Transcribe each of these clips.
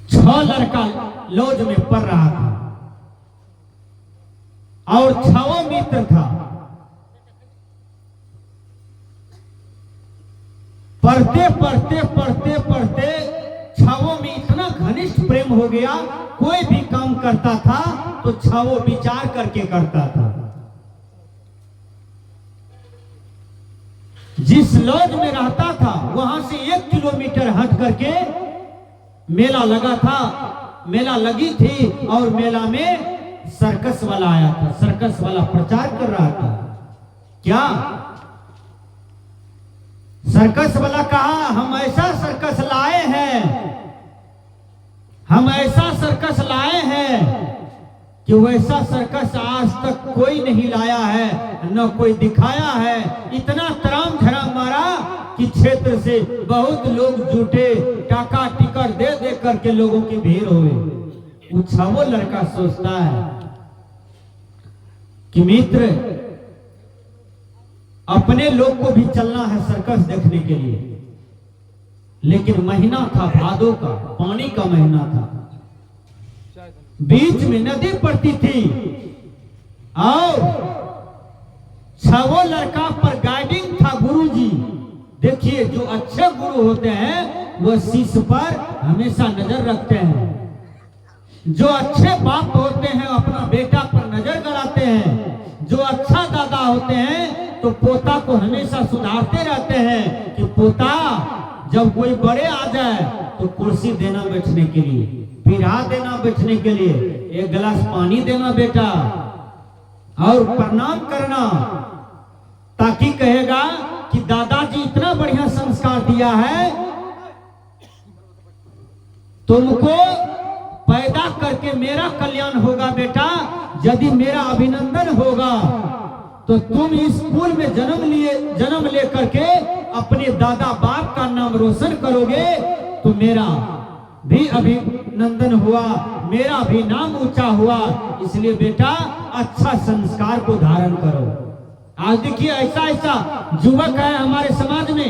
6 लड़का लॉज में पढ़ रहा था और 6 मित्र था। पढ़ते पढ़ते पढ़ते पढ़ते 6 में इतना घनिष्ठ प्रेम हो गया, कोई भी काम करता था तो 6 विचार करके करता था। जिस लॉज में रहता था वहां से 1 किलोमीटर हट करके मेला लगा था, मेला लगी थी और मेला में सर्कस वाला आया था। सर्कस वाला प्रचार कर रहा था। क्या सर्कस वाला कहा, हम ऐसा सर्कस लाए हैं, हम ऐसा सर्कस लाए हैं कि वैसा सर्कस आज तक कोई नहीं लाया है, न कोई दिखाया है। इतना तराम झराम मारा कि क्षेत्र से बहुत लोग जुटे, टाका टिकट दे दे करके लोगों की भीड़ हुई। वो 6 लड़का सोचता है कि मित्र अपने लोग को भी चलना है सर्कस देखने के लिए, लेकिन महीना था भादों का, पानी का महीना था, बीच में नदी पड़ती थी और 6 लड़का पर गाइडिंग था गुरुजी। देखिए जो अच्छे गुरु होते हैं वो शिष्य पर हमेशा नजर रखते हैं। जो अच्छे बाप होते हैं अपना बेटा पर नजर गड़ाते हैं। जो अच्छा दादा होते हैं तो पोता को हमेशा सुधारते रहते हैं कि पोता जब कोई बड़े आ जाए तो कुर्सी देना बैठने के लिए, पीढ़ा देना बैठने के लिए, 1 गिलास पानी देना बेटा और प्रणाम करना, ताकि कहेगा कि दादाजी इतना बढ़िया संस्कार दिया है, तुमको पैदा करके मेरा कल्याण होगा बेटा। यदि मेरा अभिनंदन होगा तो तुम इस स्कूल में जन्म लेकर के अपने दादा बाप का नाम रोशन करोगे, तो मेरा भी अभिनंदन हुआ, मेरा भी नाम ऊंचा हुआ। इसलिए बेटा अच्छा संस्कार को धारण करो। आज देखिए ऐसा ऐसा युवक है हमारे समाज में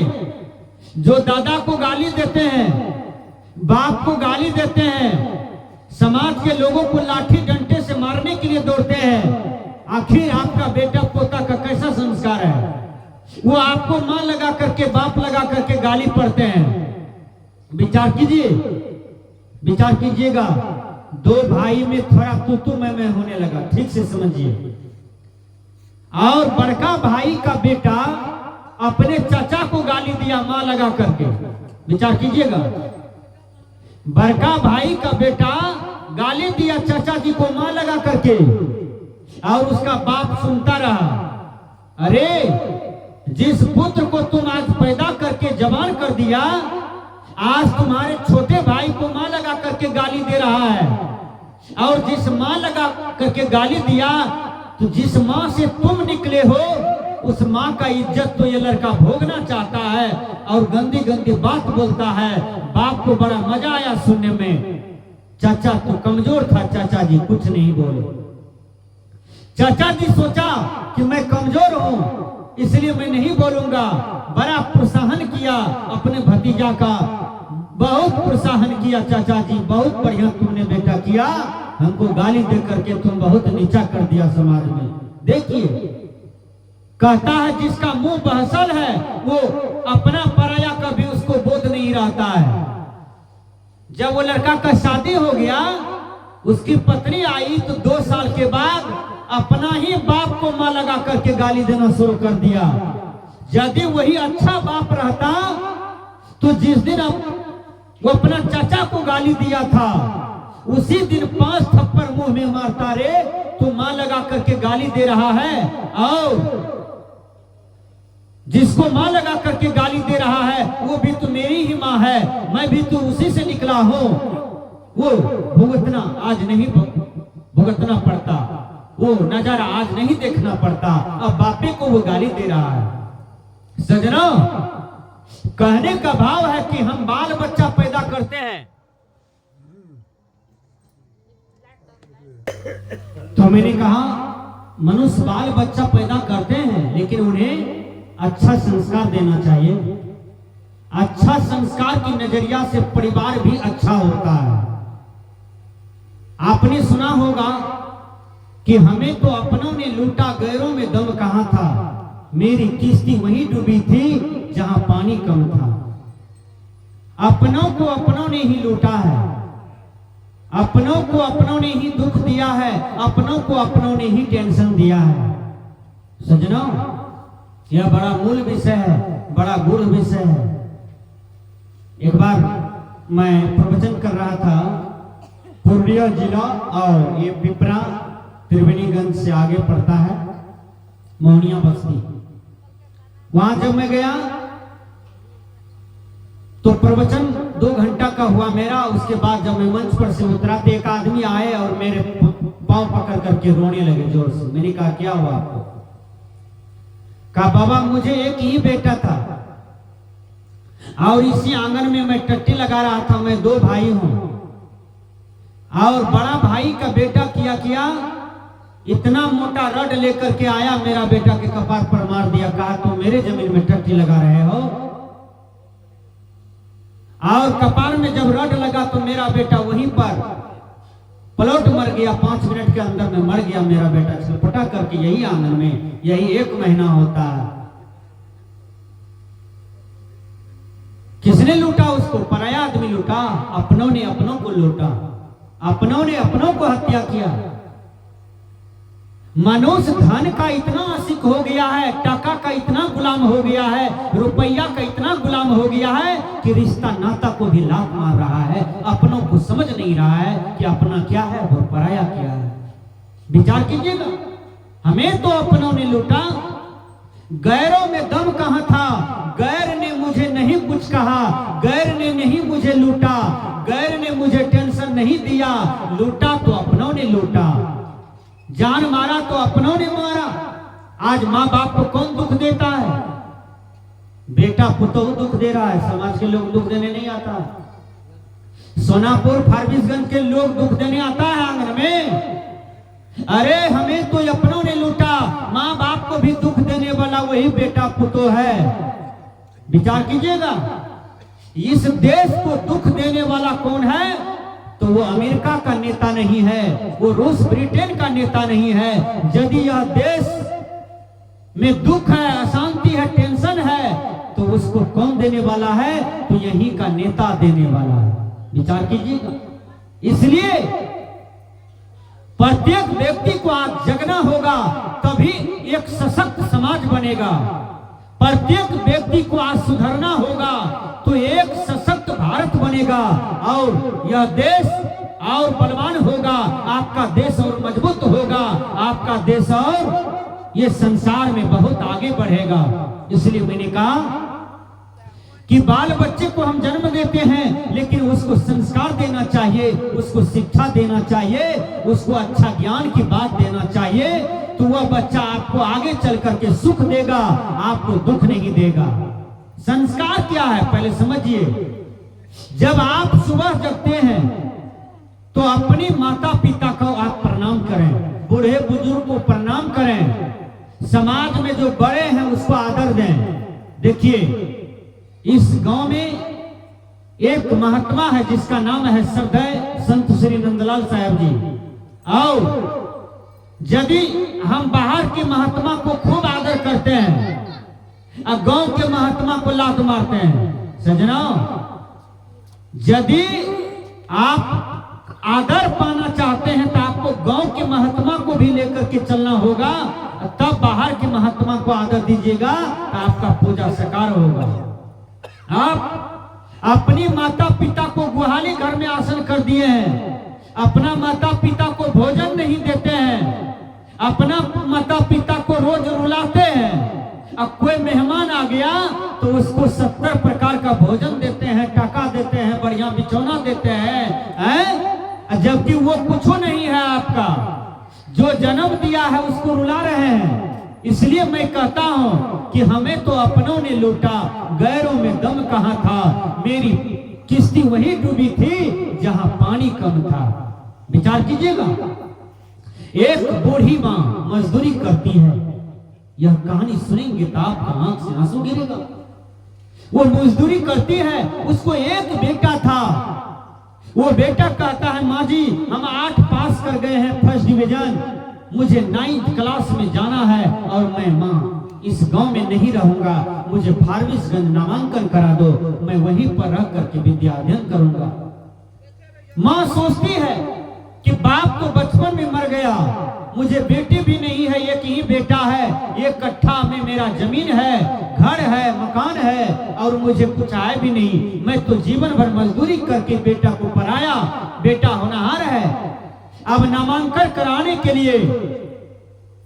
जो दादा को गाली देते हैं, बाप को गाली देते हैं, समाज के लोगों को लाठी डंडे से मारने के लिए दौड़ते हैं। आखिर आपका बेटा पोता का कैसा संस्कार है? वो आपको मां लगा करके, बाप लगा करके गाली पड़ते हैं। विचार कीजिए, विचार कीजिएगा। 2 भाई में थोड़ा तू मैं होने लगा, ठीक से समझिए। और बड़का भाई का बेटा अपने चाचा को गाली दिया मां लगा करके। विचार कीजिएगा, बड़का भाई का बेटा गाली दिया चाचा जी को मां लगा करके और उसका बाप सुनता रहा। अरे जिस पुत्र को तुम आज पैदा करके जवान कर दिया, आज तुम्हारे छोटे भाई को मां लगा करके गाली दे रहा है। और जिस मां लगा करके गाली दिया, तो जिस मां से तुम निकले हो उस मां का इज्जत तो ये लड़का भोगना चाहता है और गंदी गंदी बात बोलता है। बाप को बड़ा मजा आया सुनने में। चाचा तो कमजोर था, चाचा जी कुछ नहीं बोले। चाचा जी सोचा कि मैं कमजोर हूं इसलिए मैं नहीं बोलूंगा। बड़ा प्रोत्साहन किया अपने भतीजा का, बहुत प्रोत्साहन किया। चाचा जी बहुत बढ़िया तुमने बेटा किया, हमको गाली दे करके तुम बहुत नीचा कर दिया समाज में। देखिए कहता है जिसका मुंह बहसल है वो अपना पराया का भी उसको बोध नहीं रहता है। जब वो लड़का का शादी हो गया, उसकी पत्नी आई तो 2 साल के बाद अपना ही बाप को मां लगा करके गाली देना शुरू कर दिया। यदि वही अच्छा बाप रहता तो जिस दिन वो अपना चाचा को गाली दिया था उसी दिन 5 थप्पड़ मुंह में मारता। रे तू मां लगा करके गाली दे रहा है, और जिसको मां लगा करके गाली दे रहा है वो भी तो मेरी ही मां है, मैं भी तो उसी से निकला हूं। वो भुगतना आज नहीं भुगतना पड़ता, वो नजारा आज नहीं देखना पड़ता। अब बापे को वो गाली दे रहा है। सजना, कहने का भाव है कि हम बाल बच्चा पैदा करते हैं तो मैंने कहा मनुष्य बाल बच्चा पैदा करते हैं, लेकिन उन्हें अच्छा संस्कार देना चाहिए। अच्छा संस्कार की नजरिया से परिवार भी अच्छा होता है। आपने सुना होगा कि हमें तो अपनों ने लूटा, गैरों में दम कहां था। मेरी किश्ती वहीं डूबी थी जहां पानी कम था। अपनों को अपनों ने ही लूटा है, अपनों को अपनों ने ही दुख दिया है, अपनों को अपनों ने ही टेंशन दिया है। सजनों, यह बड़ा मूल विषय है, बड़ा गुड़ विषय है। एक बार मैं प्रवचन कर रहा था, पूर्णिया जिला और ये पिपरा त्रिवेणीगंज से आगे पड़ता है, मोहनिया बस्ती। वहां जब मैं गया तो प्रवचन 2 घंटा का हुआ मेरा। उसके बाद जब मैं मंच पर से उतरा तो एक आदमी आए और मेरे पांव पकड़ करके रोने लगे जोर से। मैंने कहा क्या हुआ आपको? कहा बाबा मुझे एक ही बेटा था और इसी आंगन में मैं टट्टी लगा रहा था। मैं 2 भाई हूं और बड़ा भाई का बेटा किया इतना मोटा रड लेकर के आया, मेरा बेटा के कपार पर मार दिया। कहा तो मेरे जमीन में टट्टी लगा रहे हो? और कपार में जब रड लगा तो मेरा बेटा वहीं पर पलट मर गया। 5 मिनट के अंदर में मर गया मेरा बेटा, छलपटा करके यही आंगन में। यही 1 महीना होता है। किसने लूटा उसको? पराया आदमी लूटा। अपनों ने अपनों को लूटा, अपनों ने अपनों को हत्या किया। मनुष्य धन का इतना आशिक हो गया है, टका का इतना गुलाम हो गया है, रुपया का इतना गुलाम हो गया है कि रिश्ता नाता को भी लात मार रहा है। अपनों को समझ नहीं रहा है कि अपना क्या है और पराया क्या है। विचार कीजिएगा, हमें तो अपनों ने लूटा, गैरों में दम कहां था। गैर ने मुझे नहीं कुछ कहा, गैर ने नहीं मुझे लूटा, गैर ने मुझे टेंशन नहीं दिया। लूटा तो अपनों ने लूटा, जान मारा तो अपनों ने मारा। आज माँ बाप को कौन दुख देता है? बेटा पुतोह दुख दे रहा है, समाज के लोग दुख देने नहीं आता। सोनापुर फारबिसगंज के लोग दुख देने आता है आंगन में। अरे हमें तो अपनों ने लूटा, माँ बाप को भी दुख देने वाला वही बेटा पुतोह है। विचार कीजिएगा, इस देश को दुख देने वाला कौन है? तो वो अमेरिका का नेता नहीं है, वो रूस ब्रिटेन का नेता नहीं है। यदि यह देश में दुख है, अशांति है, टेंशन है, तो उसको कौन देने वाला है? तो यही का नेता देने वाला है। विचार कीजिएगा। इसलिए प्रत्येक व्यक्ति को आज जगना होगा, तभी एक सशक्त समाज बनेगा। प्रत्येक व्यक्ति को आज सुधरना होगा तो एक सशक्त भारत बनेगा और यह देश और बलवान होगा। आपका देश और मजबूत होगा, आपका देश और ये संसार में बहुत आगे बढ़ेगा। इसलिए मैंने कहा कि बाल बच्चे को हम जन्म देते हैं, लेकिन उसको संस्कार देना चाहिए, उसको शिक्षा देना चाहिए, उसको अच्छा ज्ञान की बात देना चाहिए। तो वह बच्चा आपको आगे चल करके सुख देगा, आपको दुख नहीं देगा। संस्कार क्या है पहले समझिए। जब आप सुबह जगते हैं तो अपने माता पिता को आप प्रणाम करें, बूढ़े बुजुर्ग को प्रणाम करें, समाज में जो बड़े हैं उसको आदर दें। देखिए इस गांव में एक महात्मा है जिसका नाम है सरदार संत श्री नंदलाल साहब जी। और यदि हम बाहर के महात्मा को खूब आदर करते हैं और गांव के महात्मा को लात मारते हैं, सजना यदि आप आदर पाना चाहते हैं तो आपको गांव के महात्मा को भी लेकर के चलना होगा, तब बाहर के महात्मा को आदर दीजिएगा तो आपका पूजा साकार होगा। आप अपनी माता पिता को गुहाली घर में आसन कर दिए हैं, अपना माता पिता को भोजन नहीं देते हैं, अपना माता पिता को रोज रुलाते हैं। अब कोई मेहमान आ गया तो उसको 70 प्रकार का भोजन देते हैं, टका देते हैं, बढ़िया बिछौना देते हैं, जबकि वो कुछ नहीं है। आपका जो जन्म दिया है उसको रुला रहे हैं। इसलिए मैं कहता हूं कि हमें तो अपनों ने लूटा, गैरों में दम कहां था। मेरी किश्ती वहीं डूबी थी जहां पानी कम था। विचार कीजिएगा, एक बूढ़ी मां मजदूरी करती है, यह कहानी सुनेंगे तो आपका आंख से आंसू गिरेगा। वो मजदूरी करती है, उसको एक बेटा था, वो बेटा कहता है माँ जी हम 8 पास कर गए हैं फर्स्ट डिवीजन, मुझे 9th क्लास में जाना है और मैं माँ इस गांव में नहीं रहूंगा, मुझे फारबिसगंज नामांकन करा दो, मैं वहीं पर रह करके विद्या अध्ययन करूंगा। माँ सोचती है कि बाप तो बचपन में मर गया, मुझे बेटी भी नहीं है, एक ही बेटा है, 1 कट्ठा में मेरा जमीन है, घर है, मकान है और मुझे कुछ आय भी नहीं, मैं तो जीवन भर मजदूरी करके बेटा को पढ़ाया, बेटा होनहार है। अब नामांकन कराने के लिए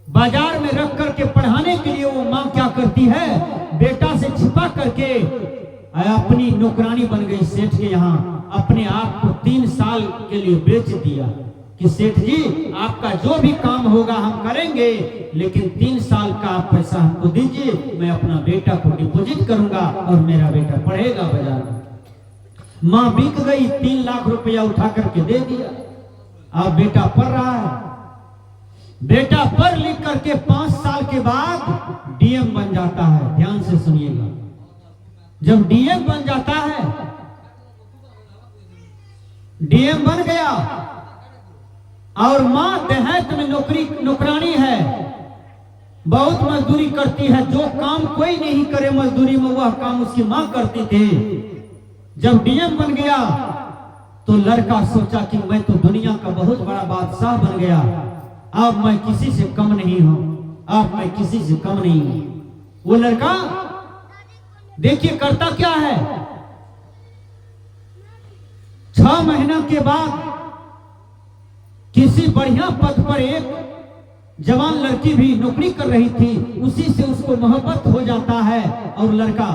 बाजार में रख करके पढ़ाने के लिए वो माँ क्या करती है, बेटा से छिपा करके अपनी नौकरानी बन गई सेठ के यहाँ, अपने आप को 3 साल के लिए बेच दिया कि सेठ जी आपका जो भी काम होगा हम करेंगे, लेकिन 3 साल का आप पैसा हमको दीजिए, मैं अपना बेटा को डिपॉजिट करूंगा और मेरा बेटा पढ़ेगा बाजार में। माँ बिक गई, 3 लाख रुपया उठा करके दे दिया। अब बेटा पढ़ रहा है, बेटा पढ़ लिख करके 5 साल के बाद डीएम बन जाता है। ध्यान से सुनिएगा, जब डीएम बन जाता है, डीएम बन गया और माँ देहात में नौकरानी है, बहुत मजदूरी करती है, जो काम कोई नहीं करे मजदूरी में वह काम उसकी माँ करती थी। जब डीएम बन गया तो लड़का सोचा कि मैं तो दुनिया का बहुत बड़ा बादशाह बन गया, अब मैं किसी से कम नहीं हूं, अब मैं किसी से कम नहीं हूं। वो लड़का देखिए करता क्या है, 6 महीना के बाद किसी बढ़िया पद पर एक जवान लड़की भी नौकरी कर रही थी, उसी से उसको मोहब्बत हो जाता है और लड़का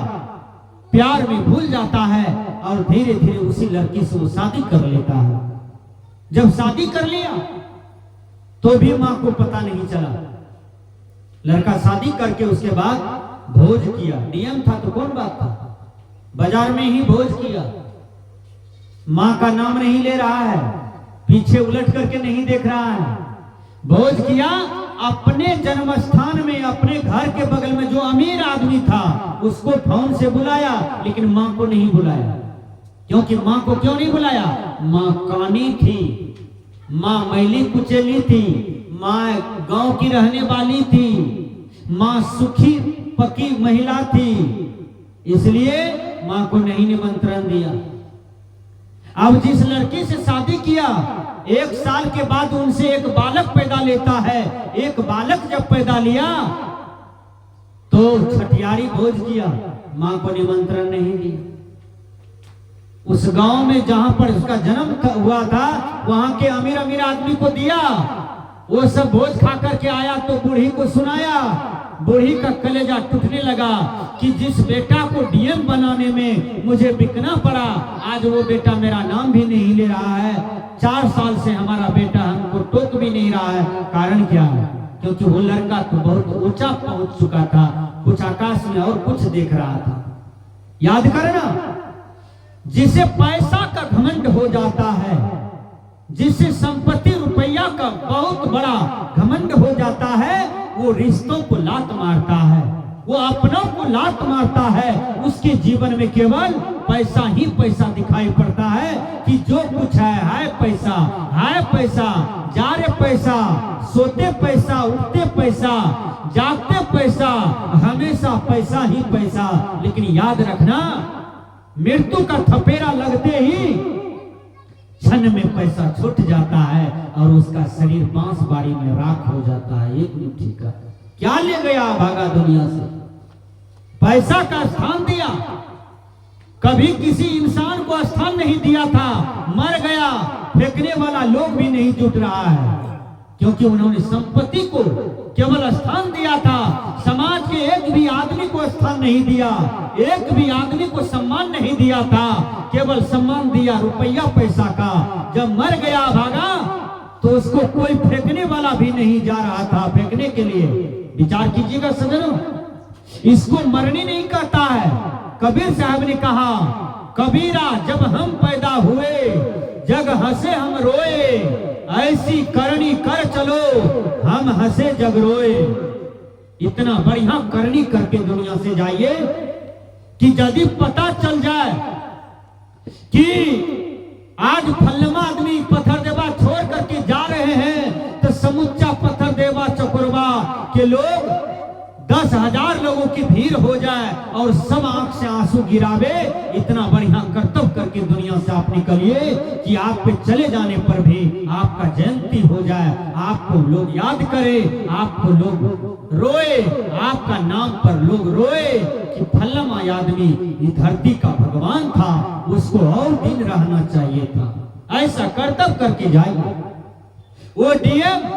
प्यार में भूल जाता है और धीरे धीरे उसी लड़की से वो शादी कर लेता है। जब शादी कर लिया तो भी मां को पता नहीं चला। लड़का शादी करके उसके बाद भोज किया, डीएम था तो कौन बात था, बाजार में ही भोज किया, मां का नाम नहीं ले रहा है, पीछे उलट करके नहीं देख रहा है, भोज किया। अपने जन्म स्थान में अपने घर के बगल में जो अमीर आदमी था उसको फोन से बुलाया, लेकिन मां को नहीं बुलाया। क्योंकि मां को क्यों नहीं बुलाया, मां कानी थी, मां मैली कुचेली थी, मां गांव की रहने वाली थी, मां सुखी पकी महिला थी, इसलिए मां को नहीं निमंत्रण दिया। अब जिस लड़की से शादी किया 1 साल के बाद उनसे एक बालक पैदा लेता है। एक बालक जब पैदा लिया तो छठियारी भोज किया, मां को निमंत्रण नहीं दिया। उस गांव में जहां पर उसका जन्म हुआ था वहां के अमीर अमीर आदमी को दिया, वो सब भोज खा करके आया तो बूढ़ी को सुनाया। बूढ़ी का कलेजा टूटने लगा कि जिस बेटा को डीएम बनाने में मुझे बिकना पड़ा, आज वो बेटा मेरा नाम भी नहीं ले रहा है। 4 साल से हमारा बेटा हमको टोक भी नहीं रहा है। कारण क्या है, क्योंकि वो लड़का तो बहुत ऊंचा पहुंच चुका था, कुछ आकाश में और कुछ देख रहा था। याद करना, जिसे पैसा का घमंड हो जाता है, जिसे संपत्ति रुपया का बहुत बड़ा घमंड हो जाता है, वो रिश्तों को लात मारता है, वो अपनों को लात मारता है। उसके जीवन में केवल पैसा ही पैसा दिखाई पड़ता है कि जो कुछ है पैसा, है पैसा, जा रे पैसा, सोते पैसा, उठते पैसा, जागते पैसा, हमेशा पैसा ही पैसा। लेकिन याद रखना, मृत्यु का थपेरा लगते ही क्षण में पैसा छूट जाता है और उसका शरीर बांस बाड़ी में राख हो जाता है। एक मुट्ठी का क्या ले गया भागा दुनिया से, पैसा का स्थान दिया, कभी किसी इंसान को स्थान नहीं दिया था, मर गया, फेंकने वाला लोग भी नहीं जुट रहा है, क्योंकि उन्होंने संपत्ति को केवल स्थान दिया था। समाज के एक भी आदमी को स्थान नहीं दिया, एक भी आदमी को सम्मान नहीं दिया था, केवल सम्मान दिया रुपया पैसा का। जब मर गया भागा तो उसको कोई फेंकने वाला भी नहीं जा रहा था फेंकने के लिए। विचार कीजिएगा सज्जनों, इसको मरनी नहीं कहता है। कबीर साहब ने कहा, कबीरा जब हम पैदा हुए जग हंसे हम रोए, ऐसी करनी कर चलो हम हंसे जग रोए। इतना बढ़िया करनी करके दुनिया से जाइए कि यदि पता चल जाए कि आज फलमा आदमी पत्थर देवा छोड़ करके जा रहे हैं तो समुच्चा पत्थर देवा चकुरवा के लोग 10,000 लोगों की भीड़ हो जाए और सब आंख से आंसू गिरावे। इतना बढ़िया कर्तव्य करके दुनिया से आप निकलिए कि आप पे चले जाने पर भी आपका जयंती हो जाए, आपको लोग याद करें, आपको लोग रोए, आपका नाम पर लोग रोए कि फल्लम आदमी ये धरती का भगवान था, उसको और दिन रहना चाहिए था। ऐसा कर्तव्य करके जाएगा। वो डीएम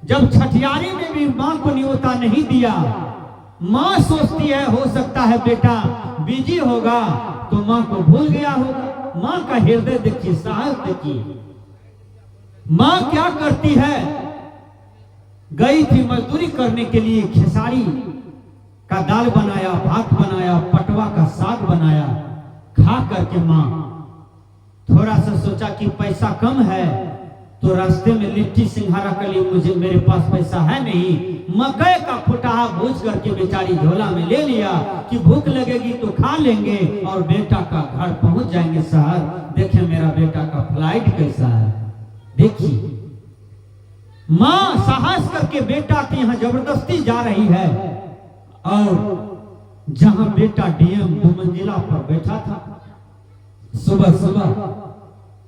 जब छठियारी में भी मां को न्योता नहीं दिया, मां सोचती है हो सकता है बेटा बिजी होगा तो मां को भूल गया होगा। मां का हृदय देखिए, साहस देखिए। मां क्या करती है, गई थी मजदूरी करने के लिए, खेसारी का दाल बनाया, भात बनाया, पटवा का साग बनाया, खा करके मां थोड़ा सा सोचा कि पैसा कम है तो रास्ते में लिट्टी सिंघारा के लिए मेरे पास पैसा है नहीं, मकई का फुटाहा भूज करके बेचारी झोला में ले लिया कि भूख लगेगी तो खा लेंगे और बेटा का घर पहुंच जाएंगे शहर। देखे मेरा बेटा का फ्लाइट कैसा है, देखिए मां साहस करके बेटा के यहाँ जबरदस्ती जा रही है। और जहां बेटा डीएम 2 मंजिला पर बैठा था, सुबह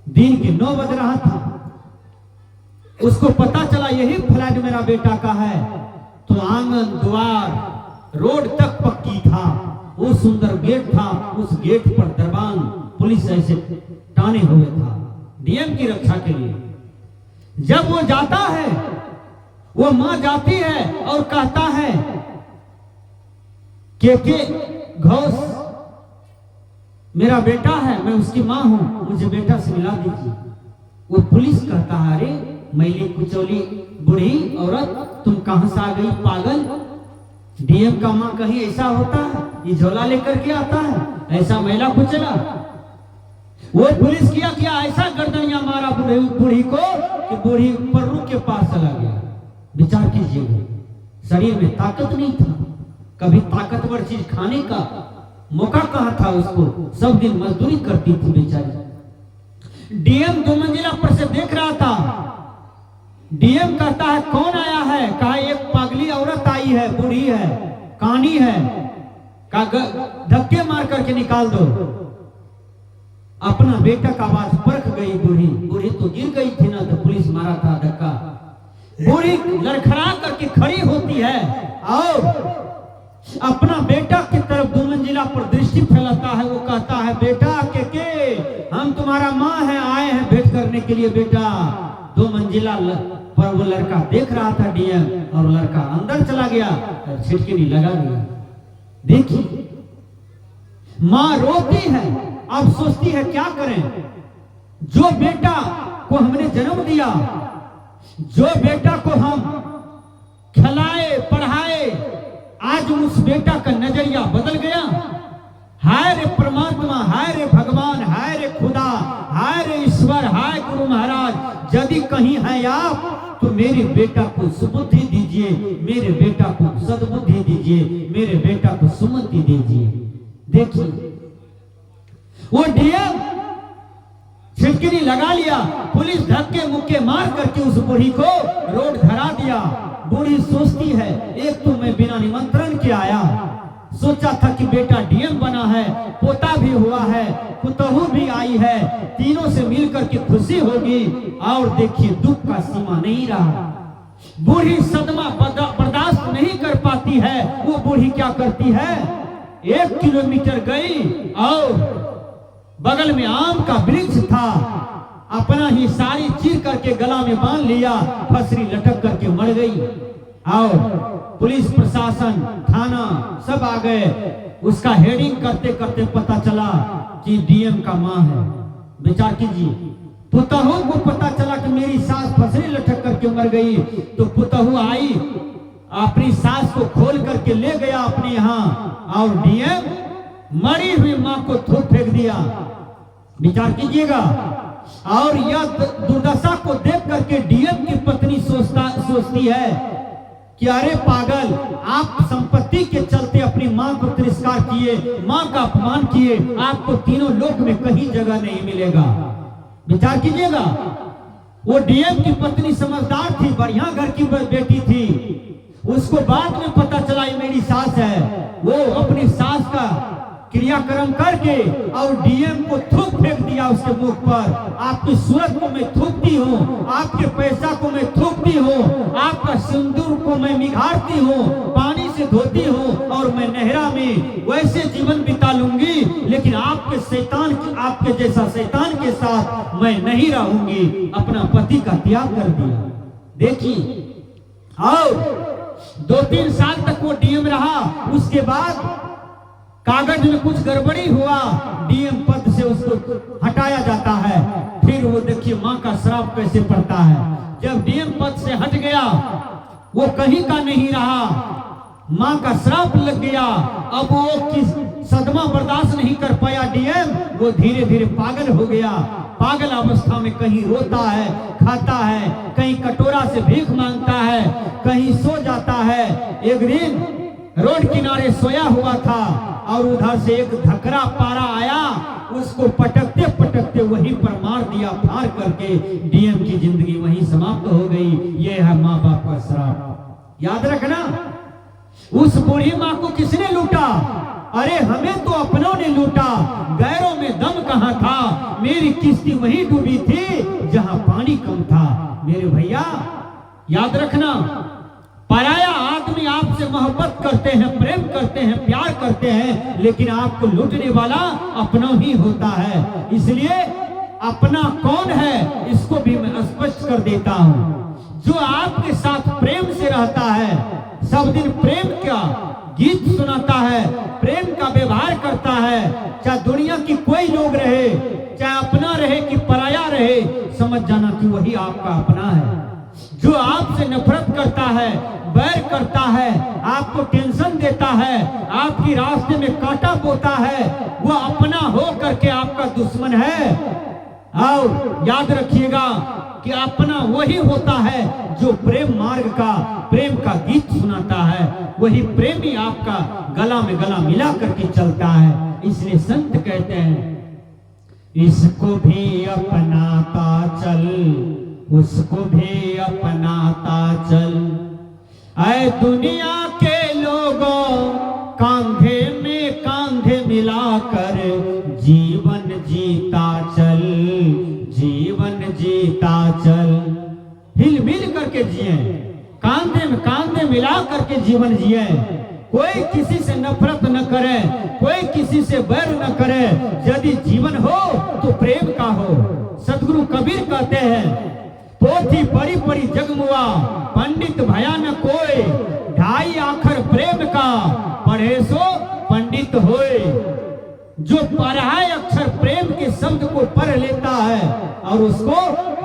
दिन के 9 बज रहा था, उसको पता चला यही फ्लैट मेरा बेटा का है, तो आंगन द्वार रोड तक पक्की था, वो सुंदर गेट था, उस गेट पर दरबान पुलिस ऐसे टाने हुए था डीएम की रक्षा के लिए। जब वो जाता है, वो मां जाती है और कहता है के घोष मेरा बेटा है, मैं उसकी मां हूं, मुझे बेटा से मिला दीजिए। वो पुलिस कहता है अरे मैली कुचौली बूढ़ी औरत, तुम कहां से आ गई पागल? डीएम का मां कहीं ऐसा होता है, ये झोला लेकर के आता है, ऐसा मैला कुचला? वो पुलिस किया ऐसा गर्दनिया मारा बूढ़ी को कि बूढ़ी पर्रू के पास चला गया। विचार कीजिए, शरीर में ताकत नहीं था, कभी ताकतवर चीज खाने का मौका कहां था उसको, सब दिन मजदूरी करती थी बेचारी। डीएम 2 मंजिला पर से देख रहा था। डीएम कहता है कौन आया है? कहा एक पागली औरत आई है, बूढ़ी है, कानी है, कहा धक्के मार करके निकाल दो। अपना बेटा का आवाज परख गई बूढ़ी तो गिर गई थी ना, तो पुलिस मारा था धक्का। बूढ़ी लड़खड़ा करके खड़ी होती है और अपना बेटा की तरफ 2 मंजिला पर दृष्टि फैलाता है। वो कहता है बेटा के हम तुम्हारा माँ है, आए हैं भेंट करने के लिए बेटा। 2 मंजिला पर वो लड़का देख रहा था डीएम, और लड़का अंदर चला गया और छिटकी नहीं लगा दिया। देखिए मां रोती है, अब सोचती है क्या करें, जो बेटा को हमने जन्म दिया, जो बेटा को हम खिलाए पढ़ाए, आज उस बेटा का नजरिया बदल गया। हाय रे परमात्मा, हाय रे भगवान, हाय रे खुदा, हाय रे ईश्वर, हाय गुरु महाराज, यदि कहीं है आप तो मेरे बेटा को सुबुद्धि दीजिए, मेरे बेटा को सद्बुद्धि दीजिए, मेरे बेटा को सुमति दीजिए। देखिए वो डीएम छिटकिनी लगा लिया, पुलिस धक्के मुक्के मार करके उस बूढ़ी को रोड धरा दिया। बूढ़ी सोचती है एक तो मैं बिना निमंत्रण के आया, सोचा था कि बेटा डीएम बना है, पोता भी हुआ है, पुतहू भी आई है, तीनों से मिलकर के खुशी होगी। और देखिए दुख का सीमा नहीं रहा। बूढ़ी सदमा बर्दाश्त नहीं कर पाती है। वो बूढ़ी क्या करती है, 1 किलोमीटर गई और बगल में आम का वृक्ष था, अपना ही साड़ी चीर करके गला में बांध लिया, फसरी लटक करके मर गई। और पुलिस प्रशासन थाना सब आ गए। उसका हेडिंग करते करते पता चला कि डीएम का मां है। विचार कीजिए, पुतहू को पता चला कि मेरी सास फसरी लटक करके मर गई, तो पुतहू आई, अपनी सास को खोल करके ले गया अपने यहाँ, और डीएम मरी हुई मां को थूक फेंक दिया। विचार कीजिएगा। और यह दुर्दशा को देख करके डीएम की पत्नी सोचती है कि अरे पागल, आप संपत्ति के चलते अपनी मां को तिरस्कार किए, मां का अपमान किए, आपको तीनों लोक में कहीं जगह नहीं मिलेगा। विचार कीजिएगा। वो डीएम की पत्नी समझदार थी, बढ़िया घर की बेटी थी। उसको बाद में पता चला ये मेरी सास है। वो अपनी सास का क्रियाक्रम करके और डीएम को थूक फेंक दिया उसके मुख पर। आपकी सूरत को मैं थूकती हूँ, आपके पैसा को मैं थूकती हूँ, आपका सिंदूर को मैं निखारती हूँ, पानी से धोती हूँ और मैं नहरा में वैसे जीवन बिता लूंगी, लेकिन आपके जैसा शैतान के साथ मैं नहीं रहूंगी। अपना पति का त्याग कर दिया। देखिए, और 2-3 साल तक वो डीएम रहा। उसके बाद कागज में कुछ गड़बड़ी हुआ, डीएम पद से उसको हटाया जाता है। फिर वो देखिए माँ का श्राप कैसे पड़ता है। जब डीएम पद से हट गया, वो कहीं का नहीं रहा, माँ का श्राप लग गया। अब वो किस सदमा बर्दाश्त नहीं कर पाया डीएम, वो धीरे धीरे पागल हो गया। पागल अवस्था में कहीं रोता है, खाता है, कहीं कटोरा से भीख मांगता है, कहीं सो जाता है। एक दिन रोड किनारे सोया हुआ था और उधर से एक धकरा पारा आया, उसको पटकते पटकते वहीं पर मार दिया, फाड़ करके। डीएम की जिंदगी वहीं समाप्त हो गई। ये है माँ बाप का श्राप। याद रखना, उस बूढ़ी माँ को किसने लूटा? अरे हमें तो अपनों ने लूटा। गैरों में दम कहाँ था? मेरी किश्ती वहीं डूबी थी जहां पानी कम था। मेरे भैया याद रखना, पराया आदमी आपसे मोहब्बत करते हैं, प्रेम करते हैं, प्यार करते हैं, लेकिन आपको लूटने वाला अपना ही होता है। इसलिए अपना कौन है इसको भी मैं स्पष्ट कर देता हूँ। जो आपके साथ प्रेम से रहता है, सब दिन प्रेम का गीत सुनाता है, प्रेम का व्यवहार करता है, चाहे दुनिया की कोई लोग रहे, चाहे अपना रहे कि पराया रहे, समझ जाना कि वही आपका अपना है। जो आपसे नफरत करता है, बैर करता है, आपको टेंशन देता है, आपकी रास्ते में कांटा बोता है, वो अपना हो करके आपका दुश्मन है। और याद रखिएगा कि अपना वही होता है जो प्रेम मार्ग का, प्रेम का गीत सुनाता है। वही प्रेमी आपका गला में गला मिला करके चलता है। इसलिए संत कहते हैं, इसको भी अपनाता चल, उसको भी अपनाता चल। ऐ दुनिया के लोगों, कांधे में कांधे मिलाकर जीवन जीता चल, जीवन जीता चल। हिल मिल करके जिए, कांधे में कांधे मिला करके जीवन जिए। कोई किसी से नफरत न करे, कोई किसी से बैर न करे। यदि जीवन हो तो प्रेम का हो। सदगुरु कबीर कहते हैं, पोथी पढ़ी पढ़ी जगमुआ, पंडित भया न कोई, 2.5 अक्षर प्रेम का, पढ़े सो पंडित होए। जो 2.5 अक्षर प्रेम के शब्द को पढ़ लेता है और उसको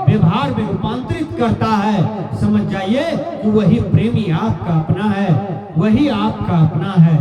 व्यवहार में रूपांतरित करता है, समझ जाइए कि वही प्रेमी आपका अपना है, वही आपका अपना है।